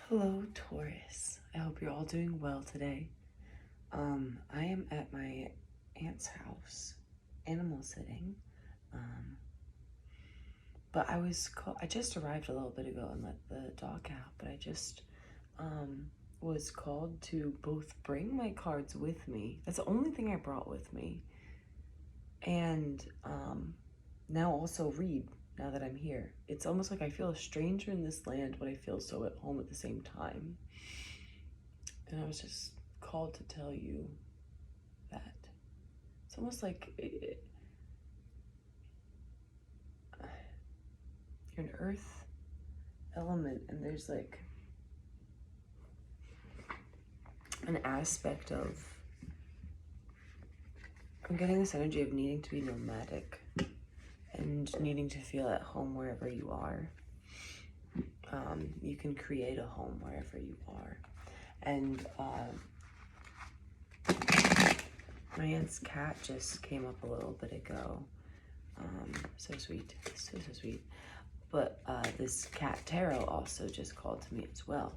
Hello, Taurus. I hope you're all doing well today. I am at my aunt's house, animal sitting. Um, but I just arrived a little bit ago and let the dog out, but I just was called to both bring my cards with me. That's the only thing I brought with me. And now also read now that I'm here. It's almost like I feel a stranger in this land, but I feel so at home at the same time. And I was just called to tell you that. It's almost like you're an earth element, and there's like an aspect of, I'm getting this energy of needing to be nomadic and needing to feel at home wherever you are. You can create a home wherever you are. And my aunt's cat just came up a little bit ago. So sweet, so sweet. But this cat tarot also just called to me as well.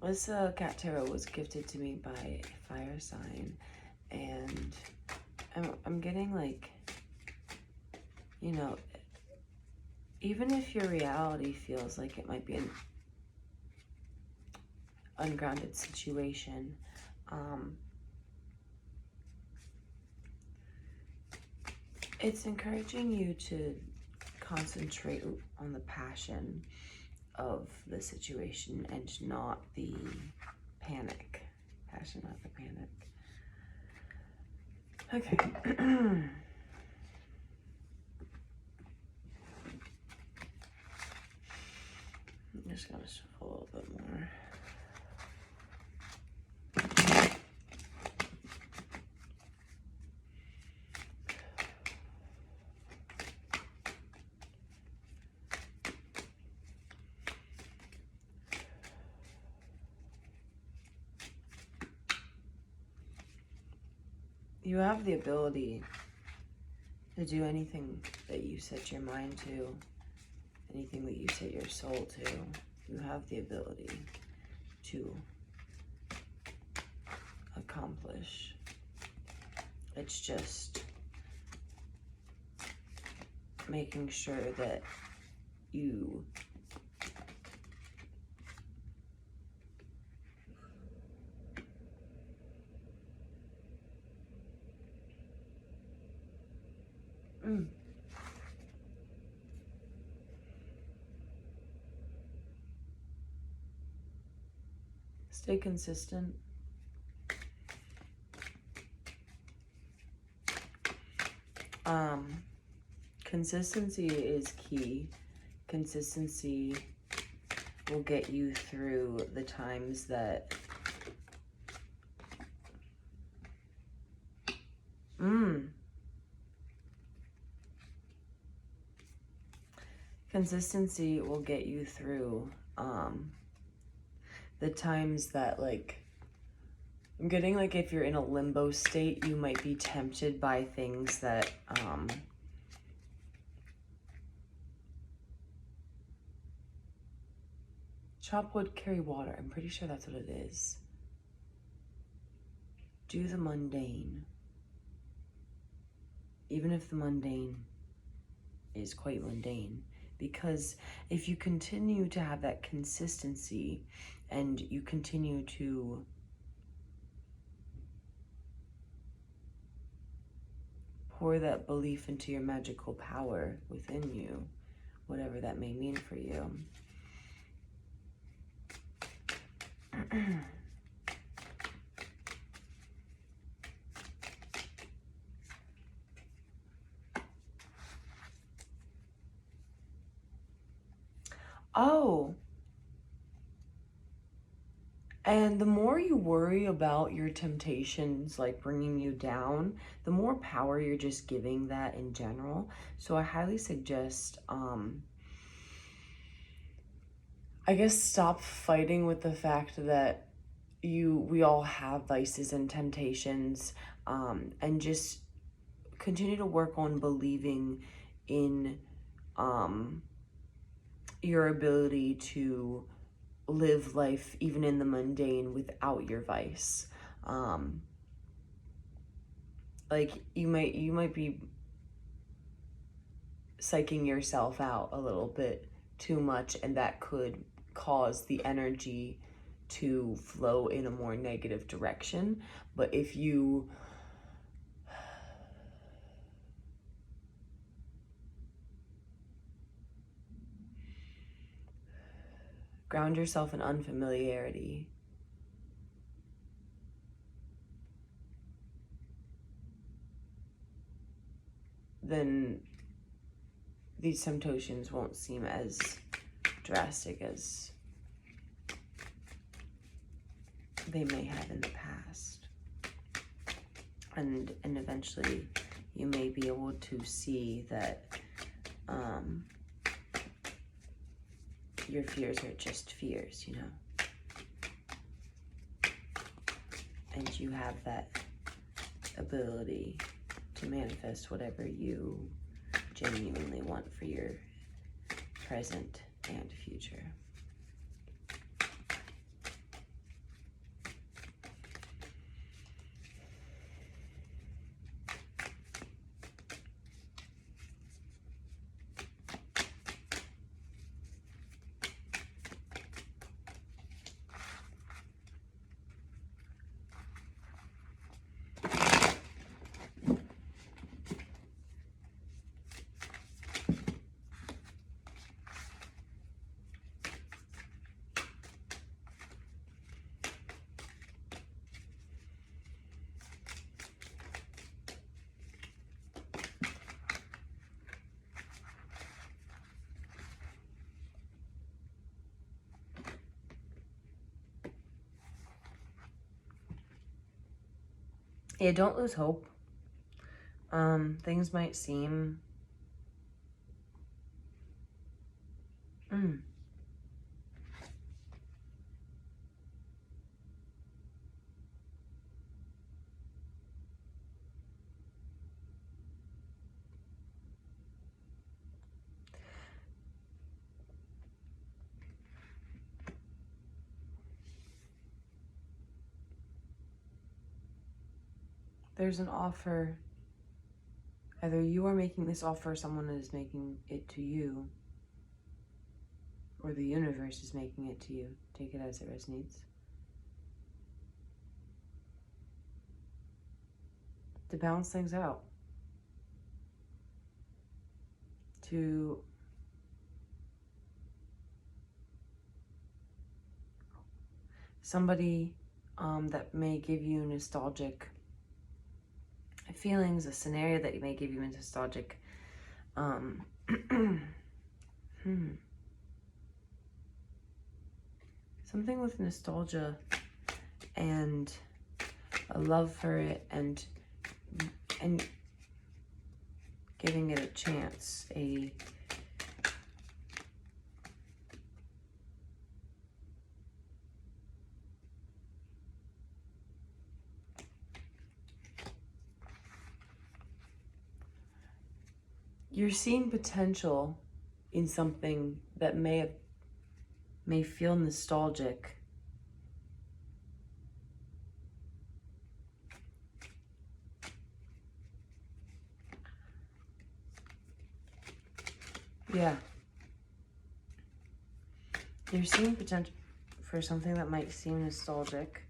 This cat tarot was gifted to me by a fire sign, and I'm getting like, you know, even if your reality feels like it might be an ungrounded situation, it's encouraging you to concentrate on the passion of the situation and not the panic. Passion, not the panic. Okay. I'm just gonna shuffle a little bit more. You have the ability to do anything that you set your mind to, anything that you set your soul to. You have the ability to accomplish. It's just making sure that you stay consistent. Consistency is key. Consistency will get you through the times that consistency will get you through the times that, like, I'm getting like if you're in a limbo state, you might be tempted by things that chop wood, carry water. I'm pretty sure that's what it is. Do the mundane. Even if the mundane is quite mundane. Because if you continue to have that consistency and you continue to pour that belief into your magical power within you, whatever that may mean for you, oh, and the more you worry about your temptations like bringing you down, the more power you're just giving that in general. So I highly suggest, I guess, stop fighting with the fact that we all have vices and temptations, and just continue to work on believing in your ability to live life even in the mundane without your vice. Like you might be psyching yourself out a little bit too much, and that could cause the energy to flow in a more negative direction. But if you ground yourself in unfamiliarity, then these temptations won't seem as drastic as they may have in the past. And eventually you may be able to see that your fears are just fears, you know? And you have that ability to manifest whatever you genuinely want for your present and future. Yeah, don't lose hope. Things might seem there's an offer. Either you are making this offer, someone is making it to you, or the universe is making it to you. Take it as it resonates. To balance things out. To somebody that may give you nostalgic feelings, a scenario that may give you nostalgic something with nostalgia and a love for it, and giving it a chance, you're seeing potential in something that may feel nostalgic. Yeah. You're seeing potential for something that might seem nostalgic,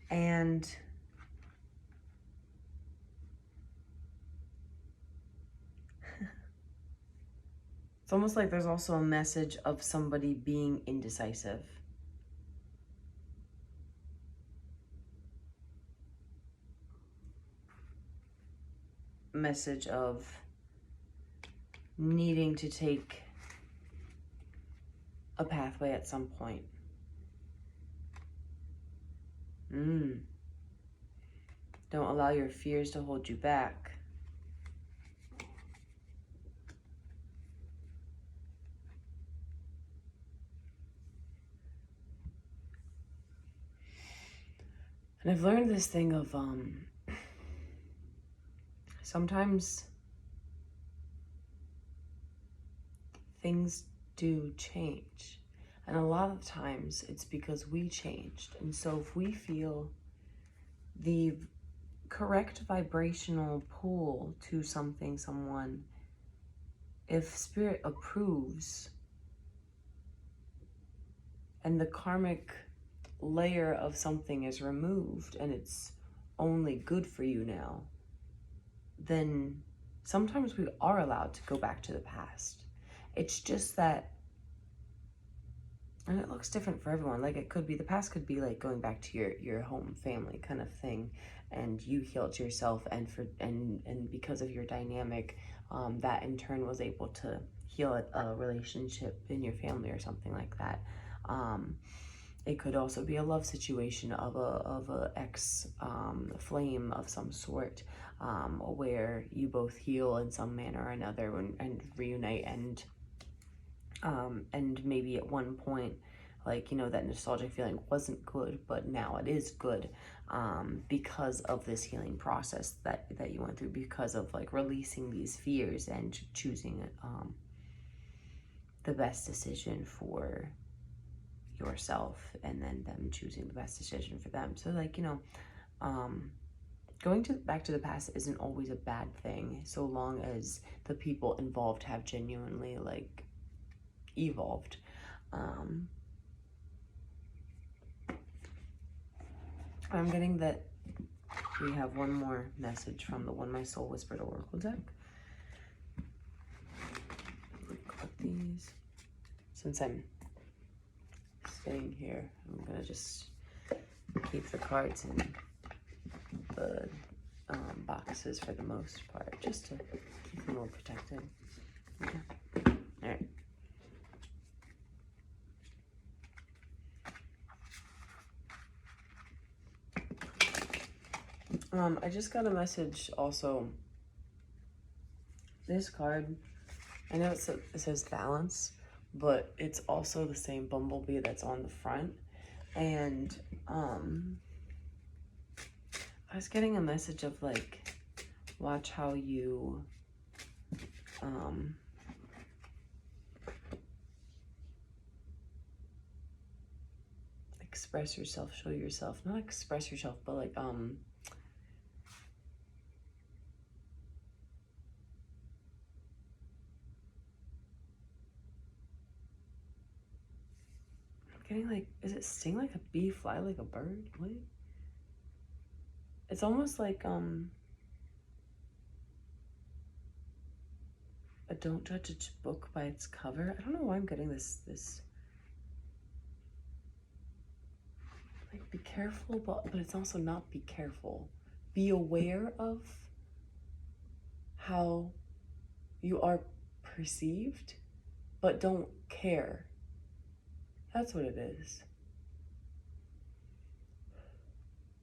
and it's almost like there's also a message of somebody being indecisive. Message of needing to take a pathway at some point. Don't allow your fears to hold you back. And I've learned this thing of sometimes things do change. And a lot of times it's because we changed. And so if we feel the correct vibrational pull to something, someone, if spirit approves and the karmic layer of something is removed and it's only good for you now, then sometimes we are allowed to go back to the past. It's just that, and it looks different for everyone. Like it could be, the past could be like going back to your home family kind of thing, and you healed yourself, and because of your dynamic, that in turn was able to heal a relationship in your family or something like that. It could also be a love situation of a ex flame of some sort, where you both heal in some manner or another and reunite, and maybe at one point, like, you know, that nostalgic feeling wasn't good, but now it is good, because of this healing process that you went through, because of like releasing these fears and choosing the best decision for yourself, and then them choosing the best decision for them. So like, you know, going back to the past isn't always a bad thing, so long as the people involved have genuinely like evolved. I'm getting that we have one more message from the One My Soul Whispered Oracle deck. Cut these. Since I'm staying here, I'm gonna just keep the cards in the boxes for the most part, just to keep them all protected. Okay. All right. I just got a message also. This card, I know it says balance, but it's also the same bumblebee that's on the front. And I was getting a message of like, watch how you express yourself, show yourself, not express yourself, but like getting like, is it sting like a bee, fly like a bird? What? It's almost like a don't judge a book by its cover. I don't know why I'm getting this like, be careful, but it's also not be careful. Be aware of how you are perceived, but don't care. That's what it is.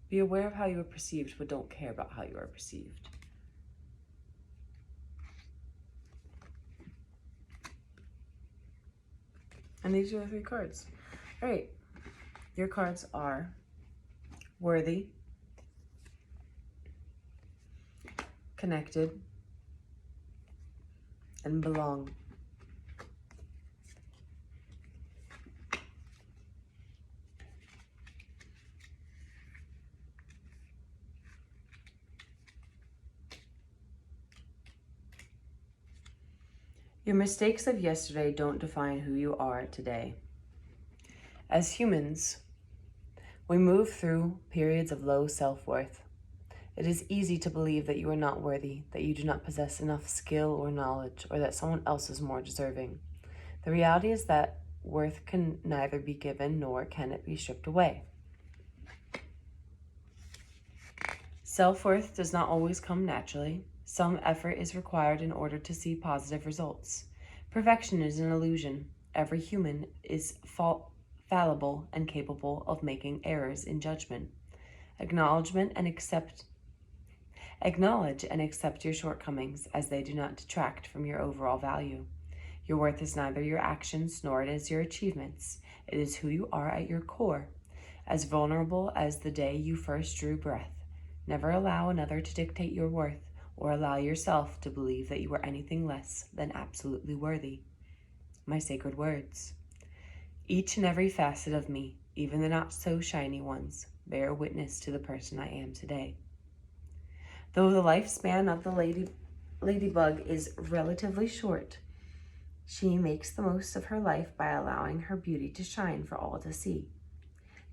Be aware of how you are perceived, but don't care about how you are perceived. And these are the 3 cards. All right. Your cards are worthy, connected, and belong. Your mistakes of yesterday don't define who you are today. As humans, we move through periods of low self-worth. It is easy to believe that you are not worthy, that you do not possess enough skill or knowledge, or that someone else is more deserving. The reality is that worth can neither be given nor can it be stripped away. Self-worth does not always come naturally. Some effort is required in order to see positive results. Perfection is an illusion. Every human is fallible and capable of making errors in judgment. Acknowledge and accept your shortcomings, as they do not detract from your overall value. Your worth is neither your actions nor it is your achievements. It is who you are at your core, as vulnerable as the day you first drew breath. Never allow another to dictate your worth, or allow yourself to believe that you are anything less than absolutely worthy. my sacred words. Each and every facet of me, even the not so shiny ones, bear witness to the person I am today. Though the lifespan of the ladybug is relatively short, she makes the most of her life by allowing her beauty to shine for all to see.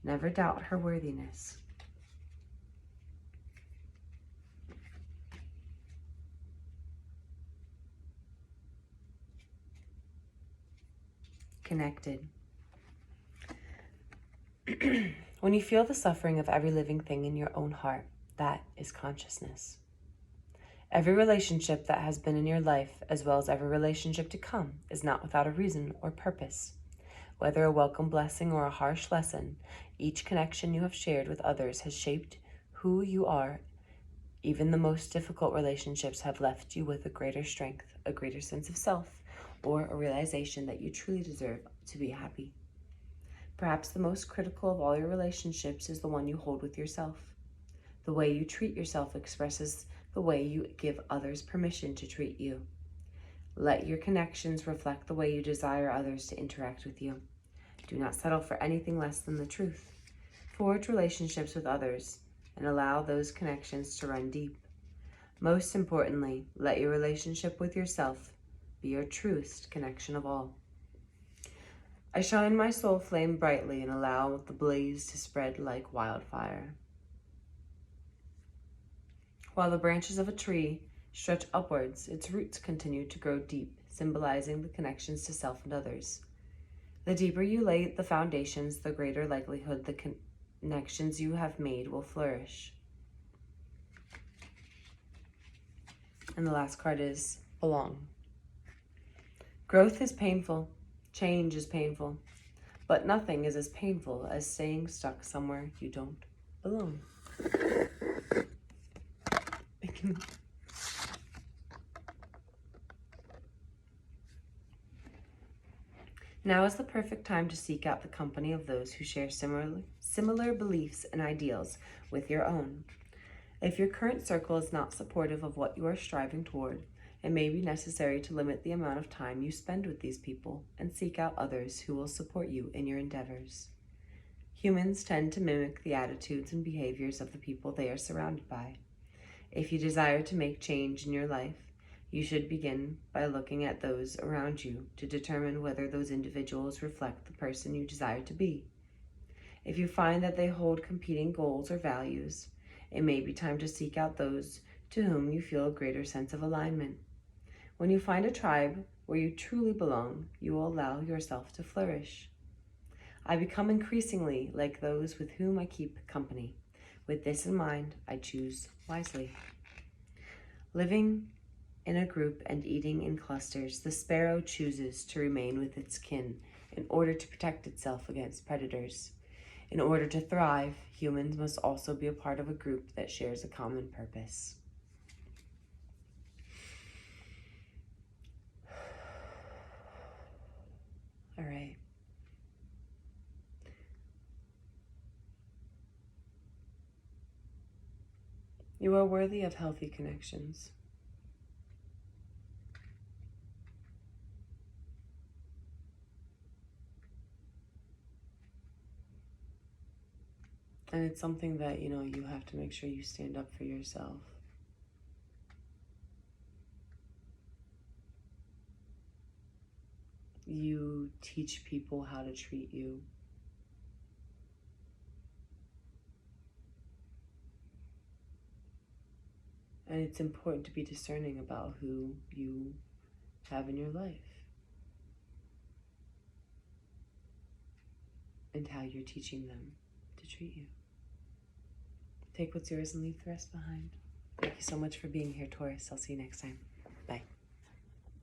Never doubt her worthiness. Connected. When you feel the suffering of every living thing in your own heart, that is consciousness. Every relationship that has been in your life, as well as every relationship to come, is not without a reason or purpose. Whether a welcome blessing or a harsh lesson, each connection you have shared with others has shaped who you are. Even the most difficult relationships have left you with a greater strength, a greater sense of self, or a realization that you truly deserve to be happy. Perhaps the most critical of all your relationships is the one you hold with yourself. The way you treat yourself expresses the way you give others permission to treat you. Let your connections reflect the way you desire others to interact with you. Do not settle for anything less than the truth. Forge relationships with others and allow those connections to run deep. Most importantly, let your relationship with yourself be your truest connection of all. I shine my soul flame brightly and allow the blaze to spread like wildfire. While the branches of a tree stretch upwards, its roots continue to grow deep, symbolizing the connections to self and others. The deeper you lay the foundations, the greater likelihood the connections you have made will flourish. And the last card is belong. Growth is painful. Change is painful. But nothing is as painful as staying stuck somewhere you don't belong. Now is the perfect time to seek out the company of those who share similar beliefs and ideals with your own. If your current circle is not supportive of what you are striving toward, it may be necessary to limit the amount of time you spend with these people and seek out others who will support you in your endeavors. Humans tend to mimic the attitudes and behaviors of the people they are surrounded by. If you desire to make change in your life, you should begin by looking at those around you to determine whether those individuals reflect the person you desire to be. If you find that they hold competing goals or values, it may be time to seek out those to whom you feel a greater sense of alignment. When you find a tribe where you truly belong, you will allow yourself to flourish. I become increasingly like those with whom I keep company. With this in mind, I choose wisely. Living in a group and eating in clusters, the sparrow chooses to remain with its kin in order to protect itself against predators. In order to thrive, humans must also be a part of a group that shares a common purpose. All right. You are worthy of healthy connections. And it's something that, you have to make sure you stand up for yourself. You teach people how to treat you. And it's important to be discerning about who you have in your life and how you're teaching them to treat you. Take what's yours and leave the rest behind. Thank you so much for being here, Taurus. I'll see you next time.